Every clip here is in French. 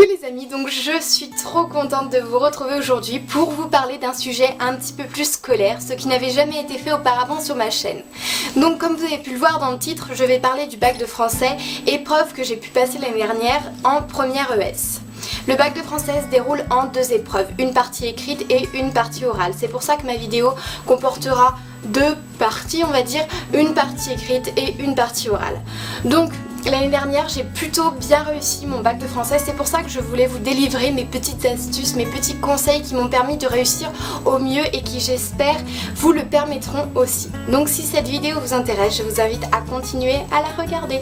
les amis, donc je suis trop contente de vous retrouver aujourd'hui pour vous parler d'un sujet un petit peu plus scolaire, ce qui n'avait jamais été fait auparavant sur ma chaîne. Donc comme vous avez pu le voir dans le titre, je vais parler du bac de français, épreuve que j'ai pu passer l'année dernière en première ES. Le bac de français se déroule en deux épreuves, une partie écrite et une partie orale. C'est pour ça que ma vidéo comportera deux parties, on va dire, une partie écrite et une partie orale. Donc l'année dernière, j'ai plutôt bien réussi mon bac de français, c'est pour ça que je voulais vous délivrer mes petites astuces, mes petits conseils qui m'ont permis de réussir au mieux et qui, j'espère, vous le permettront aussi. Donc si cette vidéo vous intéresse, je vous invite à continuer à la regarder.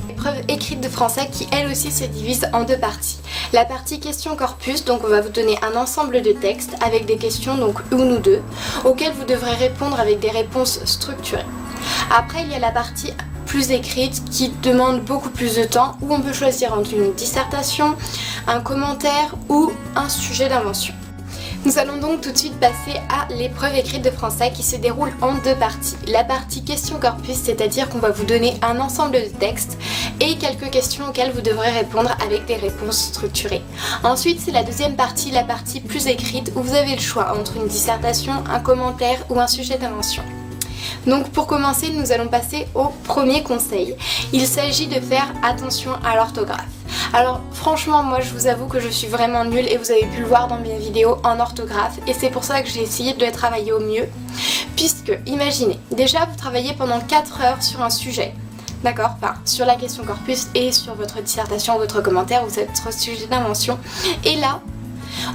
Épreuve écrite de français qui elle aussi se divise en deux parties. La partie question corpus, donc on va vous donner un ensemble de textes avec des questions, donc une ou deux, auxquelles vous devrez répondre avec des réponses structurées. Après il y a la partie plus écrite qui demande beaucoup plus de temps, où on peut choisir entre une dissertation, un commentaire ou un sujet d'invention. Nous allons donc tout de suite passer à l'épreuve écrite de français qui se déroule en deux parties. La partie question corpus, c'est-à-dire qu'on va vous donner un ensemble de textes et quelques questions auxquelles vous devrez répondre avec des réponses structurées. Ensuite, c'est la deuxième partie, la partie plus écrite, où vous avez le choix entre une dissertation, un commentaire ou un sujet d'invention. Donc pour commencer, nous allons passer au premier conseil. Il s'agit de faire attention à l'orthographe. Alors franchement, moi je vous avoue que je suis vraiment nulle et vous avez pu le voir dans mes vidéos en orthographe et c'est pour ça que j'ai essayé de travailler au mieux. Puisque, imaginez, déjà vous travaillez pendant 4 heures sur un sujet. D'accord, enfin, sur la question corpus et sur votre dissertation, votre commentaire ou votre sujet d'invention. Et là,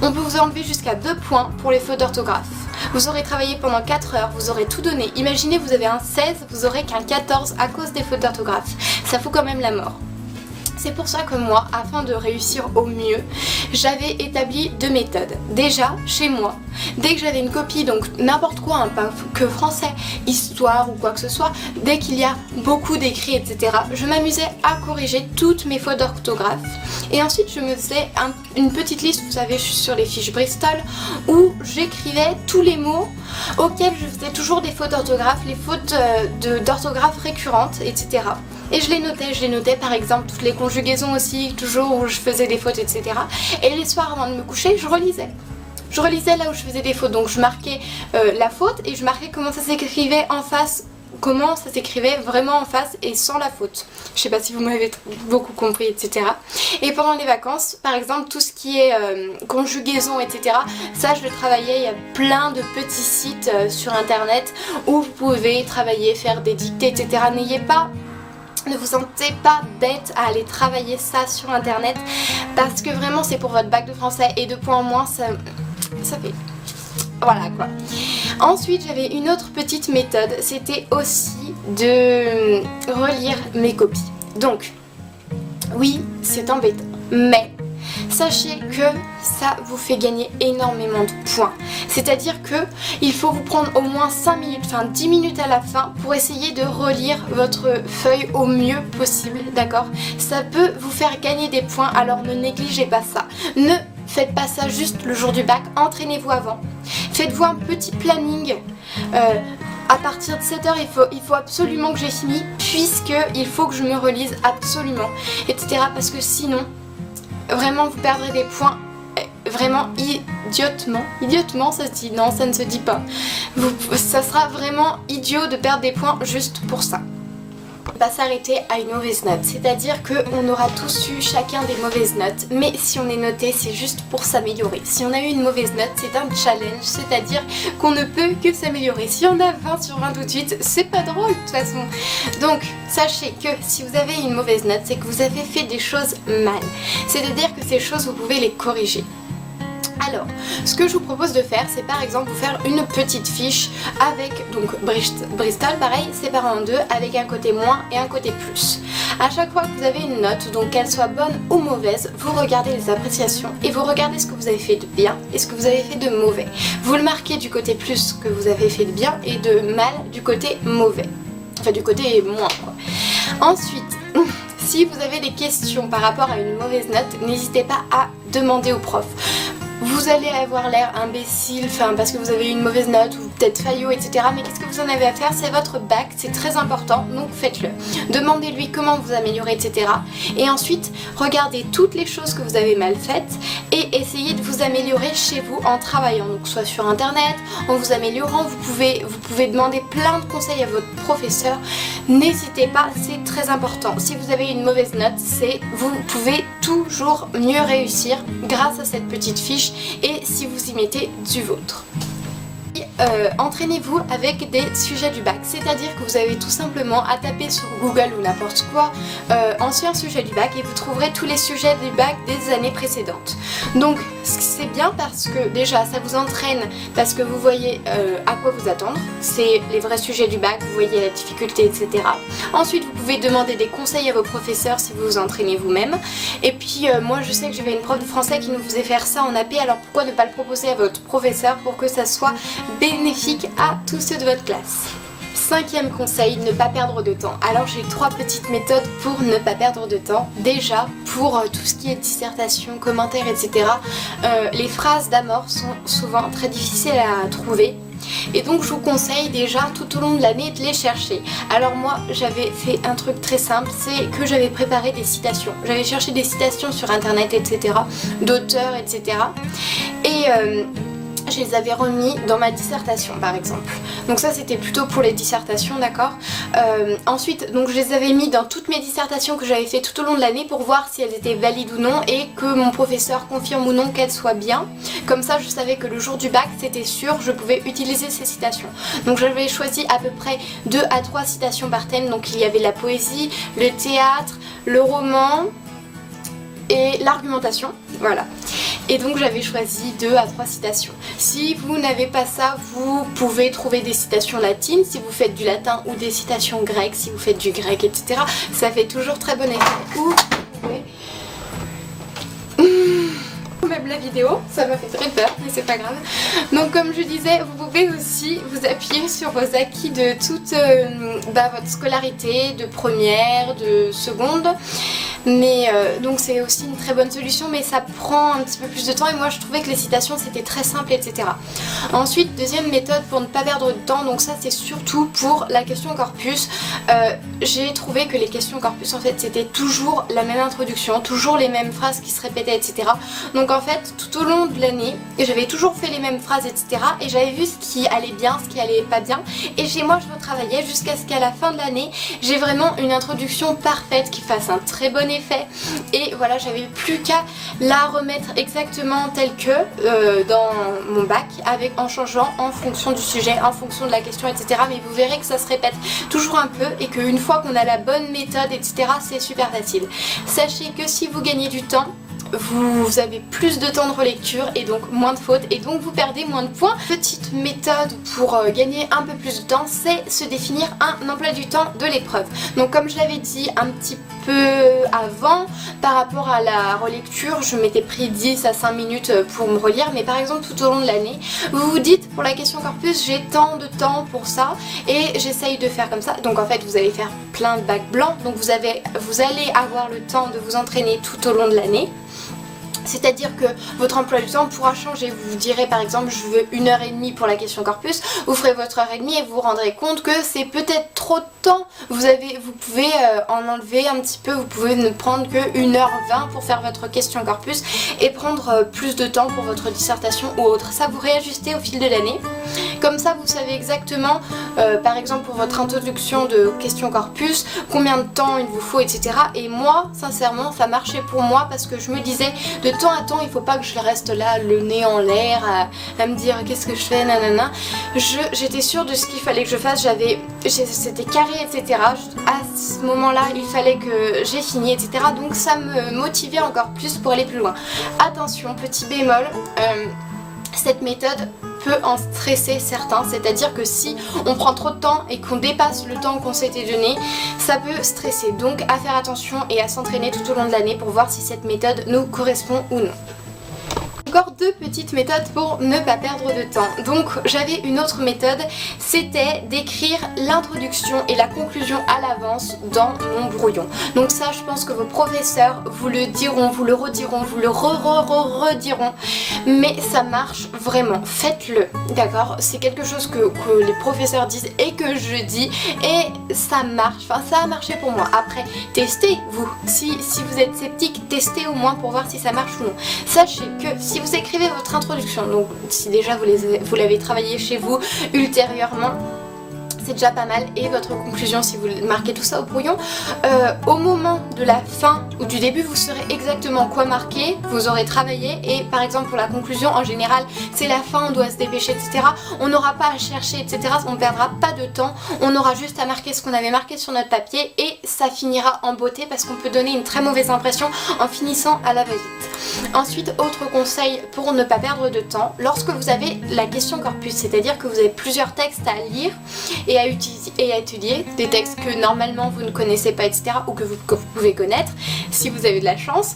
on peut vous enlever jusqu'à 2 points pour les fautes d'orthographe. Vous aurez travaillé pendant 4 heures, vous aurez tout donné. Imaginez, vous avez un 16, vous aurez qu'un 14 à cause des fautes d'orthographe. Ça fout quand même la mort. C'est pour ça que moi, afin de réussir au mieux, j'avais établi 2 méthodes. Déjà, chez moi, dès que j'avais une copie, donc n'importe quoi, hein, pas que français, histoire ou quoi que ce soit, dès qu'il y a beaucoup d'écrits, etc., je m'amusais à corriger toutes mes fautes d'orthographe. Et ensuite, je me faisais une petite liste, vous savez, je suis sur les fiches Bristol, où j'écrivais tous les mots auxquels je faisais toujours des fautes d'orthographe, les fautes d'orthographe récurrentes, etc. Et je les notais par exemple toutes les conjugaisons aussi, toujours où je faisais des fautes, etc. Et les soirs avant de me coucher, je relisais. Je relisais là où je faisais des fautes, donc je marquais la faute et je marquais comment ça s'écrivait en face, comment ça s'écrivait vraiment en face et sans la faute. Je sais pas si vous m'avez beaucoup compris, etc. Et pendant les vacances, par exemple, tout ce qui est conjugaison, etc., ça je le travaillais, il y a plein de petits sites sur internet où vous pouvez travailler, faire des dictées, etc. Ne vous sentez pas bête à aller travailler ça sur internet parce que vraiment c'est pour votre bac de français et 2 points en moins ça fait... Voilà quoi. Ensuite j'avais une autre petite méthode, c'était aussi de relire mes copies. Donc oui c'est embêtant mais sachez que ça vous fait gagner énormément de points. C'est-à-dire que il faut vous prendre au moins 5 minutes, enfin 10 minutes à la fin pour essayer de relire votre feuille au mieux possible, d'accord? Ça peut vous faire gagner des points, alors ne négligez pas ça. Ne faites pas ça juste le jour du bac, entraînez-vous avant. Faites-vous un petit planning. À partir de 7 heures, il faut absolument que j'ai fini, puisqu'il faut que je me relise absolument, etc. Parce que sinon, vraiment vous perdrez des points vraiment idiotement ça se dit, non ça ne se dit pas, ça sera vraiment idiot de perdre des points juste pour ça. On va s'arrêter à une mauvaise note, c'est-à-dire qu'on aura tous eu chacun des mauvaises notes, mais si on est noté c'est juste pour s'améliorer. Si on a eu une mauvaise note c'est un challenge, c'est-à-dire qu'on ne peut que s'améliorer. Si on a 20 sur 20 tout de suite, c'est pas drôle de toute façon. Donc sachez que si vous avez une mauvaise note, c'est que vous avez fait des choses mal, c'est-à-dire que ces choses vous pouvez les corriger. Alors, ce que je vous propose de faire, c'est par exemple vous faire une petite fiche avec, donc Bristol, pareil, séparé en deux, avec un côté moins et un côté plus. À chaque fois que vous avez une note, donc qu'elle soit bonne ou mauvaise, vous regardez les appréciations et vous regardez ce que vous avez fait de bien et ce que vous avez fait de mauvais. Vous le marquez du côté plus que vous avez fait de bien et de mal du côté mauvais. Enfin, du côté moins, quoi. Ensuite, si vous avez des questions par rapport à une mauvaise note, n'hésitez pas à demander au prof. vous allez avoir l'air imbécile, parce que vous avez eu une mauvaise note ou peut-être faillot, etc. Mais qu'est-ce que vous en avez à faire? C'est votre bac, c'est très important, donc faites-le. Demandez-lui comment vous améliorer, etc. Et ensuite, regardez toutes les choses que vous avez mal faites et essayez de vous améliorer chez vous en travaillant, donc soit sur internet, en vous améliorant. Vous pouvez demander plein de conseils à votre professeur. N'hésitez pas, c'est très important. Si vous avez une mauvaise note, vous pouvez toujours mieux réussir grâce à cette petite fiche et si vous y mettez du vôtre. Entraînez-vous avec des sujets du bac, c'est-à-dire que vous avez tout simplement à taper sur Google ou n'importe quoi ancien sujet du bac et vous trouverez tous les sujets du bac des années précédentes. Donc c'est bien parce que déjà ça vous entraîne, parce que vous voyez à quoi vous attendre, c'est les vrais sujets du bac, vous voyez la difficulté, etc. Ensuite vous pouvez demander des conseils à vos professeurs si vous vous entraînez vous-même. Et puis moi je sais que j'avais une prof de français qui nous faisait faire ça en AP, alors pourquoi ne pas le proposer à votre professeur pour que ça soit bénéfique à tous ceux de votre classe. 5e conseil, ne pas perdre de temps. Alors j'ai 3 petites méthodes pour ne pas perdre de temps. Déjà, pour tout ce qui est dissertation, commentaires, etc. Les phrases d'amorce sont souvent très difficiles à trouver. Et donc je vous conseille déjà tout au long de l'année de les chercher. Alors moi j'avais fait un truc très simple, c'est que j'avais préparé des citations. J'avais cherché des citations sur internet, etc. d'auteurs, etc. Et je les avais remis dans ma dissertation par exemple. Donc ça c'était plutôt pour les dissertations, d'accord. Ensuite donc je les avais mis dans toutes mes dissertations que j'avais fait tout au long de l'année pour voir si elles étaient valides ou non et que mon professeur confirme ou non qu'elles soient bien. Comme ça je savais que le jour du bac c'était sûr, je pouvais utiliser ces citations. Donc j'avais choisi à peu près 2 à 3 citations par thème. Donc il y avait la poésie, le théâtre, le roman et l'argumentation, voilà. Et donc j'avais choisi 2 à 3 citations. Si vous n'avez pas ça, vous pouvez trouver des citations latines si vous faites du latin ou des citations grecques si vous faites du grec, etc. Ça fait toujours très bon effet. Ou même la vidéo, ça m'a fait très peur, mais c'est pas grave. Donc comme je disais, vous pouvez aussi vous appuyer sur vos acquis de toute votre scolarité, de première, de seconde. Mais donc c'est aussi une très bonne solution, mais ça prend un petit peu plus de temps et moi je trouvais que les citations c'était très simple, etc. Ensuite, deuxième méthode pour ne pas perdre de temps, donc ça c'est surtout pour la question corpus. J'ai trouvé que les questions corpus en fait c'était toujours la même introduction, toujours les mêmes phrases qui se répétaient, etc. Donc en fait tout au long de l'année j'avais toujours fait les mêmes phrases, etc. Et j'avais vu ce qui allait bien, ce qui allait pas bien, et chez moi je retravaillais jusqu'à ce qu'à la fin de l'année j'ai vraiment une introduction parfaite qui fasse un très bon effet. Et voilà, j'avais plus qu'à la remettre exactement telle que dans mon bac, en changeant en fonction du sujet, en fonction de la question, etc. Mais vous verrez que ça se répète toujours un peu et qu'une fois qu'on a la bonne méthode, etc., c'est super facile. Sachez que si vous gagnez du temps, vous avez plus de temps de relecture et donc moins de fautes et donc vous perdez moins de points. Petite méthode pour gagner un peu plus de temps, c'est se définir un emploi du temps de l'épreuve. Donc comme je l'avais dit un petit peu avant, par rapport à la relecture, je m'étais pris 10 à 5 minutes pour me relire, mais par exemple tout au long de l'année, vous vous dites pour la question corpus, j'ai tant de temps pour ça et j'essaye de faire comme ça. Donc en fait vous allez faire plein de bacs blancs, donc vous allez avoir le temps de vous entraîner tout au long de l'année. C'est-à-dire que votre emploi du temps pourra changer. Vous vous direz par exemple je veux 1h30 pour la question corpus, vous ferez votre heure et demie et vous vous rendrez compte que c'est peut-être trop de temps. Vous pouvez en enlever un petit peu, vous pouvez ne prendre que 1h20 pour faire votre question corpus et prendre plus de temps pour votre dissertation ou autre. Ça vous réajustez au fil de l'année. Comme ça vous savez exactement par exemple pour votre introduction de question corpus combien de temps il vous faut, etc. Et moi sincèrement ça marchait pour moi parce que je me disais de temps à temps il faut pas que je reste là le nez en l'air à me dire qu'est-ce que je fais, nanana. J'étais sûre de ce qu'il fallait que je fasse, c'était carré, etc. À ce moment là il fallait que j'ai fini, etc. Donc ça me motivait encore plus pour aller plus loin. Attention, petit bémol, cette méthode peut en stresser certains, c'est-à-dire que si on prend trop de temps et qu'on dépasse le temps qu'on s'était donné, ça peut stresser. Donc à faire attention et à s'entraîner tout au long de l'année pour voir si cette méthode nous correspond ou non. Encore deux petites méthodes pour ne pas perdre de temps. Donc j'avais une autre méthode, c'était d'écrire l'introduction et la conclusion à l'avance dans mon brouillon. Donc ça, je pense que vos professeurs vous le diront, vous le rediront, vous le rediront, mais ça marche vraiment, faites-le, d'accord? C'est quelque chose que les professeurs disent et que je dis et ça marche, enfin ça a marché pour moi. Après, testez vous, si vous êtes sceptique, testez au moins pour voir si ça marche ou non. Sachez que si vous écrivez votre introduction, donc si déjà vous l'avez travaillé chez vous ultérieurement, c'est déjà pas mal, et votre conclusion si vous marquez tout ça au brouillon, au moment de la fin ou du début vous saurez exactement quoi marquer, vous aurez travaillé, et par exemple pour la conclusion en général c'est la fin, on doit se dépêcher etc, on n'aura pas à chercher etc, on ne perdra pas de temps, on aura juste à marquer ce qu'on avait marqué sur notre papier et ça finira en beauté parce qu'on peut donner une très mauvaise impression en finissant à la va-vite. Ensuite, autre conseil pour ne pas perdre de temps, lorsque vous avez la question corpus, c'est-à-dire que vous avez plusieurs textes à lire et à étudier, des textes que normalement vous ne connaissez pas etc, ou que vous pouvez connaître si vous avez de la chance,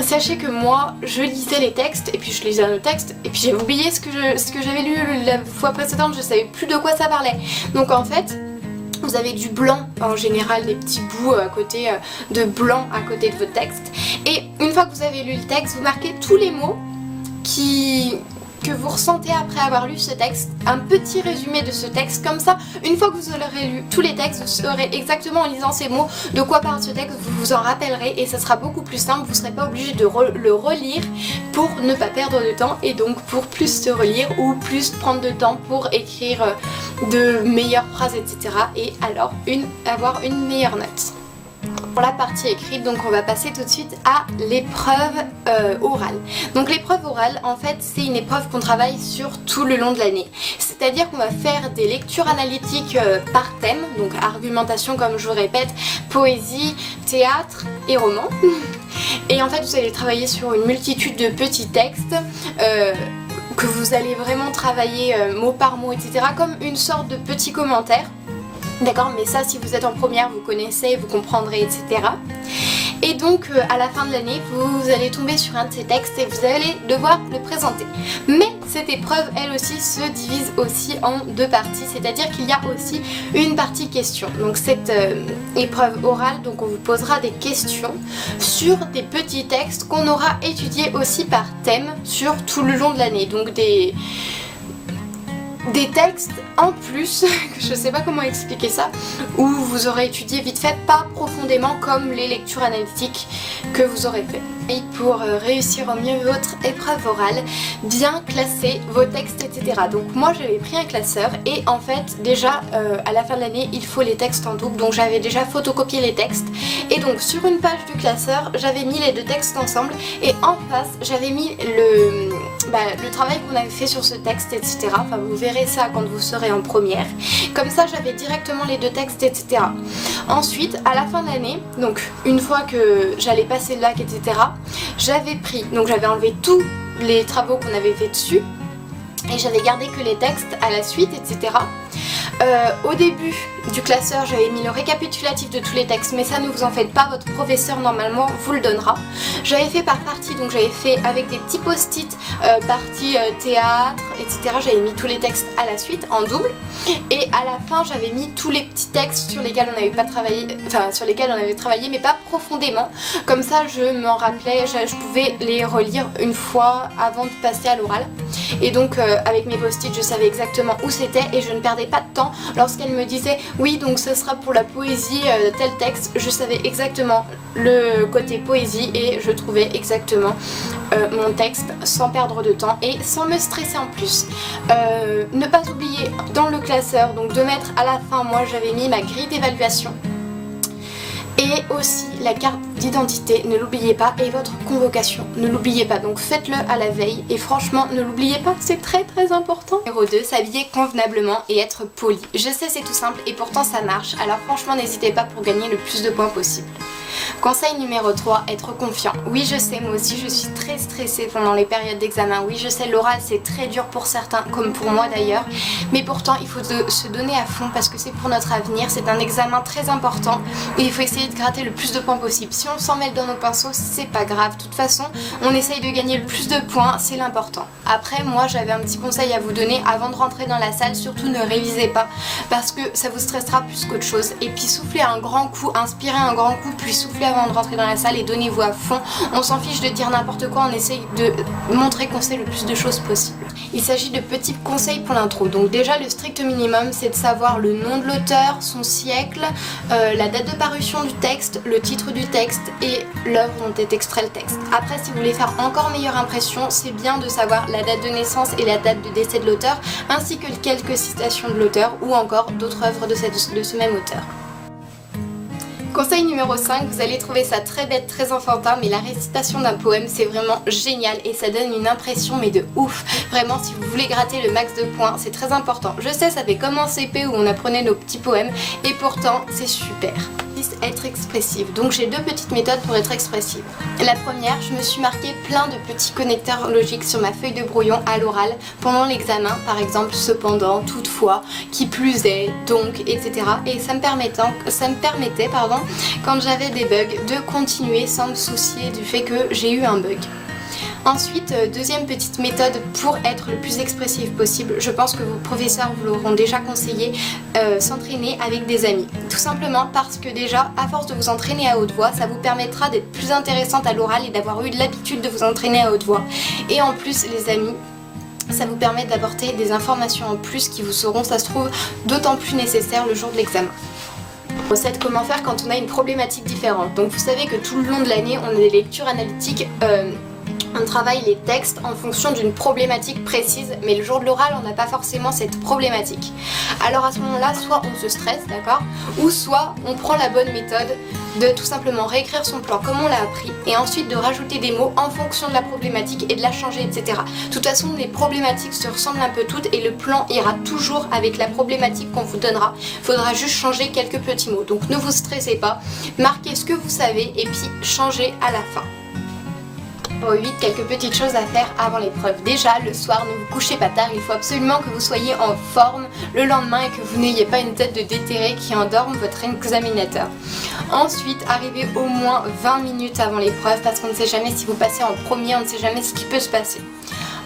sachez que moi je lisais les textes et puis je lisais un autre texte et puis j'ai oublié ce que j'avais lu la fois précédente, je savais plus de quoi ça parlait. Donc en fait vous avez du blanc en général, des petits bouts à côté de blanc à côté de votre texte, et une fois que vous avez lu le texte, vous marquez tous les mots que vous ressentez après avoir lu ce texte, un petit résumé de ce texte, comme ça une fois que vous aurez lu tous les textes, vous saurez exactement en lisant ces mots de quoi parle ce texte, vous vous en rappellerez et ça sera beaucoup plus simple, vous ne serez pas obligé de le relire pour ne pas perdre de temps et donc pour plus se relire ou plus prendre de temps pour écrire de meilleures phrases etc, et alors avoir une meilleure note. Pour la partie écrite, donc on va passer tout de suite à l'épreuve orale. Donc l'épreuve orale, en fait, c'est une épreuve qu'on travaille sur tout le long de l'année. C'est-à-dire qu'on va faire des lectures analytiques par thème, donc argumentation comme je vous répète, poésie, théâtre et roman. Et en fait, vous allez travailler sur une multitude de petits textes que vous allez vraiment travailler mot par mot, etc. comme une sorte de petit commentaire. D'accord, mais ça si vous êtes en première vous connaissez, vous comprendrez etc. Et donc à la fin de l'année vous allez tomber sur un de ces textes et vous allez devoir le présenter. Mais cette épreuve elle aussi se divise aussi en deux parties, c'est-à-dire qu'il y a aussi une partie question. Donc cette épreuve orale, donc on vous posera des questions sur des petits textes qu'on aura étudiés aussi par thème sur tout le long de l'année. Donc des textes en plus, je sais pas comment expliquer ça, où vous aurez étudié vite fait, pas profondément comme les lectures analytiques que vous aurez fait. Et pour réussir au mieux votre épreuve orale, bien classer vos textes etc. Donc moi j'avais pris un classeur et en fait déjà à la fin de l'année il faut les textes en double, donc j'avais déjà photocopié les textes et donc sur une page du classeur j'avais mis les deux textes ensemble et en face j'avais mis le travail qu'on avait fait sur ce texte etc. Enfin vous verrez ça quand vous serez en première, comme ça j'avais directement les deux textes etc. Ensuite à la fin de l'année, donc une fois que j'allais passer le bac etc, j'avais pris, donc j'avais enlevé tous les travaux qu'on avait fait dessus et j'avais gardé que les textes à la suite etc. Au début du classeur j'avais mis le récapitulatif de tous les textes, mais ça ne vous en faites pas, votre professeur normalement vous le donnera. J'avais fait par partie, donc j'avais fait avec des petits post-it partie théâtre etc. J'avais mis tous les textes à la suite en double et à la fin j'avais mis tous les petits textes sur lesquels on n'avait pas travaillé, enfin sur lesquels on avait travaillé mais pas profondément, comme ça je m'en rappelais, je pouvais les relire une fois avant de passer à l'oral et donc avec mes post-it je savais exactement où c'était et je ne perdais pas de temps lorsqu'elle me disait oui donc ce sera pour la poésie tel texte, je savais exactement le côté poésie et je trouvais exactement mon texte sans perdre de temps et sans me stresser en plus. Ne pas oublier dans le classeur donc de mettre à la fin, moi j'avais mis ma grille d'évaluation et aussi la carte d'identité, ne l'oubliez pas, et votre convocation, ne l'oubliez pas, donc faites-le à la veille et franchement ne l'oubliez pas, c'est très très important. Numéro 2, s'habiller convenablement et être poli. Je sais c'est tout simple et pourtant ça marche, alors franchement n'hésitez pas pour gagner le plus de points possible. Conseil numéro 3, être confiant. Oui, je sais, moi aussi je suis très stressée pendant les périodes d'examen. Oui, je sais, l'oral c'est très dur pour certains, comme pour moi d'ailleurs. Mais pourtant, il faut se donner à fond parce que c'est pour notre avenir. C'est un examen très important et il faut essayer de gratter le plus de points possible. Si on s'en mêle dans nos pinceaux, c'est pas grave. De toute façon, on essaye de gagner le plus de points, c'est l'important. Après, moi j'avais un petit conseil à vous donner avant de rentrer dans la salle. Surtout ne révisez pas parce que ça vous stressera plus qu'autre chose. Et puis soufflez un grand coup, inspirez un grand coup, puis soufflez avant de rentrer dans la salle et donnez-vous à fond. On s'en fiche de dire n'importe quoi, on essaye de montrer qu'on sait le plus de choses possible. Il s'agit de petits conseils pour l'intro. Donc déjà le strict minimum, c'est de savoir le nom de l'auteur, son siècle, la date de parution du texte, le titre du texte et l'œuvre dont est extrait le texte. Après, si vous voulez faire encore meilleure impression, c'est bien de savoir la date de naissance et la date de décès de l'auteur, ainsi que quelques citations de l'auteur ou encore d'autres œuvres de ce même auteur. Conseil numéro 5, vous allez trouver ça très bête, très enfantin, mais la récitation d'un poème c'est vraiment génial et ça donne une impression mais de ouf. Vraiment, si vous voulez gratter le max de points, c'est très important. Je sais, ça fait comme en CP où on apprenait nos petits poèmes et pourtant c'est super. Être expressive. Donc j'ai deux petites méthodes pour être expressive. La première, je me suis marqué plein de petits connecteurs logiques sur ma feuille de brouillon à l'oral pendant l'examen, par exemple cependant, toutefois, qui plus est, donc, etc. Et ça me permettait, quand j'avais des bugs, de continuer sans me soucier du fait que j'ai eu un bug. Ensuite, deuxième petite méthode pour être le plus expressif possible, je pense que vos professeurs vous l'auront déjà conseillé, s'entraîner avec des amis. Tout simplement parce que déjà, à force de vous entraîner à haute voix, ça vous permettra d'être plus intéressante à l'oral et d'avoir eu l'habitude de vous entraîner à haute voix. Et en plus, les amis, ça vous permet d'apporter des informations en plus qui vous seront, ça se trouve, d'autant plus nécessaires le jour de l'examen. Recette comment faire quand on a une problématique différente. Donc vous savez que tout le long de l'année, on a des lectures analytiques. On travaille les textes en fonction d'une problématique précise, mais le jour de l'oral, on n'a pas forcément cette problématique. Alors à ce moment-là, soit on se stresse, d'accord, ou soit on prend la bonne méthode de tout simplement réécrire son plan comme on l'a appris et ensuite de rajouter des mots en fonction de la problématique et de la changer, etc. De toute façon, les problématiques se ressemblent un peu toutes et le plan ira toujours avec la problématique qu'on vous donnera. Il faudra juste changer quelques petits mots. Donc ne vous stressez pas, marquez ce que vous savez et puis changez à la fin. Numéro 8, quelques petites choses à faire avant l'épreuve. Déjà, le soir, ne vous couchez pas tard, il faut absolument que vous soyez en forme le lendemain et que vous n'ayez pas une tête de déterré qui endorme votre examinateur. Ensuite, arrivez au moins 20 minutes avant l'épreuve parce qu'on ne sait jamais si vous passez en premier, on ne sait jamais ce qui peut se passer.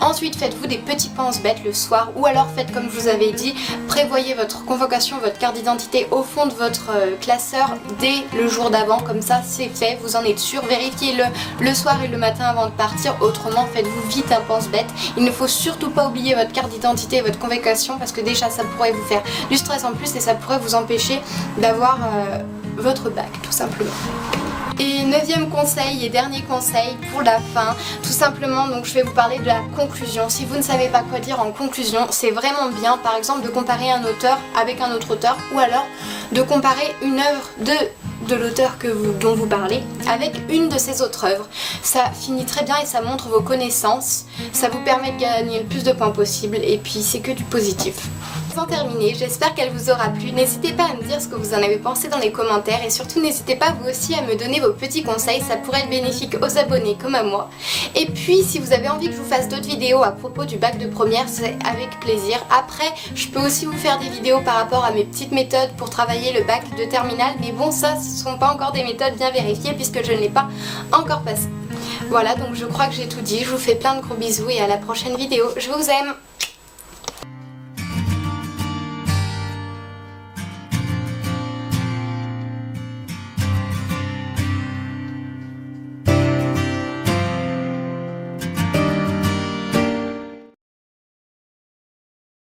Ensuite, faites-vous des petits pense-bêtes le soir ou alors faites comme je vous avais dit, prévoyez votre convocation, votre carte d'identité au fond de votre classeur dès le jour d'avant, comme ça c'est fait, vous en êtes sûr, vérifiez-le le soir et le matin avant de partir, autrement faites-vous vite un pense-bête. Il ne faut surtout pas oublier votre carte d'identité et votre convocation parce que déjà ça pourrait vous faire du stress en plus et ça pourrait vous empêcher d'avoir votre bac tout simplement. Et 9e conseil et dernier conseil pour la fin, tout simplement, donc je vais vous parler de la conclusion. Si vous ne savez pas quoi dire en conclusion, c'est vraiment bien par exemple de comparer un auteur avec un autre auteur ou alors de comparer une œuvre de l'auteur dont vous parlez avec une de ses autres œuvres. Ça finit très bien et ça montre vos connaissances, ça vous permet de gagner le plus de points possible et puis c'est que du positif. Sans terminer, j'espère qu'elle vous aura plu. N'hésitez pas à me dire ce que vous en avez pensé dans les commentaires et surtout n'hésitez pas vous aussi à me donner vos petits conseils, ça pourrait être bénéfique aux abonnés comme à moi. Et puis si vous avez envie que je vous fasse d'autres vidéos à propos du bac de première, c'est avec plaisir. Après, je peux aussi vous faire des vidéos par rapport à mes petites méthodes pour travailler le bac de terminale, mais bon, ça ce ne sont pas encore des méthodes bien vérifiées puisque je ne l'ai pas encore passé. Voilà, donc je crois que j'ai tout dit, je vous fais plein de gros bisous et à la prochaine vidéo. Je vous aime!